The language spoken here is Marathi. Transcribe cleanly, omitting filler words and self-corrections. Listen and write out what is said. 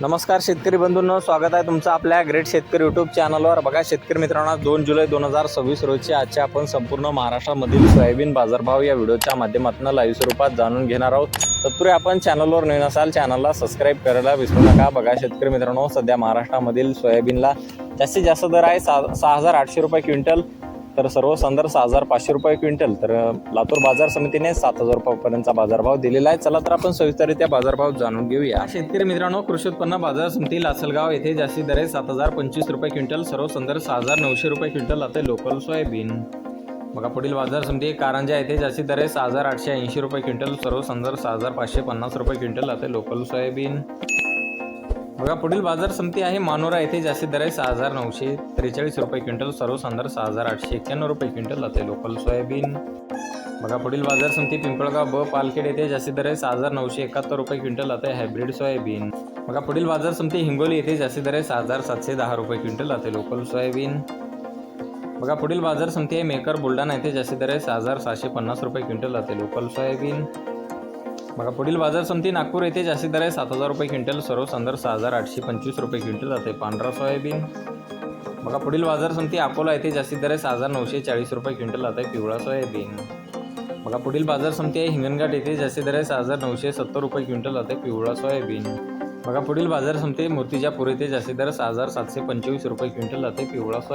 नमस्कार शेतकरी बंधूंनो, स्वागत आहे तुमचं आपल्या ग्रेट शेतकरी यूट्यूब चॅनलवर। बघा शेतकरी मित्रांनो, 2 जुलै 2026 रोजी आजचे आपण संपूर्ण महाराष्ट्रामधील सोयाबीन बाजारभाव या व्हिडिओच्या माध्यमातून लाईव्ह स्वरूपात जाणून घेणार आहोत। तत्पूर्वी आपण चॅनलवर नवीन असाल चॅनलला सबस्क्राईब करायला विसरू नका। बघा शेतकरी मित्रांनो, सध्या महाराष्ट्रामधील सोयाबीनला जास्तीत जास्त दर आहे 6,800 रुपये क्विंटल, तर सर्व संदर्भ 6,500 रुपये क्विंटल, तर लातूर बाजार समितीने 7,000 रुपयांचा बाजारभाव दिलेला आहे। चला तर आपण सविस्तररित्या बाजारभाव जाणून घेऊया। शेतकरी मित्रांनो, कृषी उत्पन्न बाजार समिती लासलगाव येथे जास्तीत दर आहे 7,025 रुपये क्विंटल, सर्व संदर्भ 6,900 रुपये क्विंटल आता लोकल सोयाबीन। बघा पुढील बाजार समिती कारंजा येथे जास्तीत दर आहे 6,880 रुपये क्विंटल, सर्व संदर्भ 6,550 रुपये क्विंटल आता लोकल सोयाबीन। बघा पुढील बाजार समिती आहे मानोरा येथे जास्तीत दर आहे 6,943 रुपये क्विंटल, सर्व संदर्भ 6,891 रुपये क्विंटल आता लोकल सोयाबीन। बघा पुढील बाजार समिती पिंपळगाव ब पालखेड येथे जास्तीत दर आहे 6,971 रुपये क्विंटल आता हायब्रिड सोयाबीन। बघा पुढील बाजार समिती हिंगोली येथे जास्तीत दर आहे 6,710 रुपये क्विंटल आता लोकल सोयाबीन। बघा पुढील बाजार समिती आहे मेकर बुलढाणा येथे जास्तीत दर आहे 6,750 रुपये क्विंटल आता लोकल सोयाबीन। बघा पुढील बाजार समिती नागपूर येथे जास्तीत दर आहे 7,000 रुपये क्विंटल, सर्व संदर्भ 6,825 रुपये क्विंटल जाते पांढरा सोयाबीन। बघा पुढील बाजार समिती अकोला येथे जास्तीत दर आहे 6,940 रुपये क्विंटल जाते पिवळा सोयाबीन। बघा पुढील बाजार समिती आहे हिंगणघाट येथे जास्तीत दर आहे 6,970 रुपये क्विंटल जाते पिवळा सोयाबीन। बघा पुढील बाजार समिती मूर्तिजापूर येथे जास्तीत दर 6,725 रुपये क्विंटल जाते पिवळा सोयाबीन।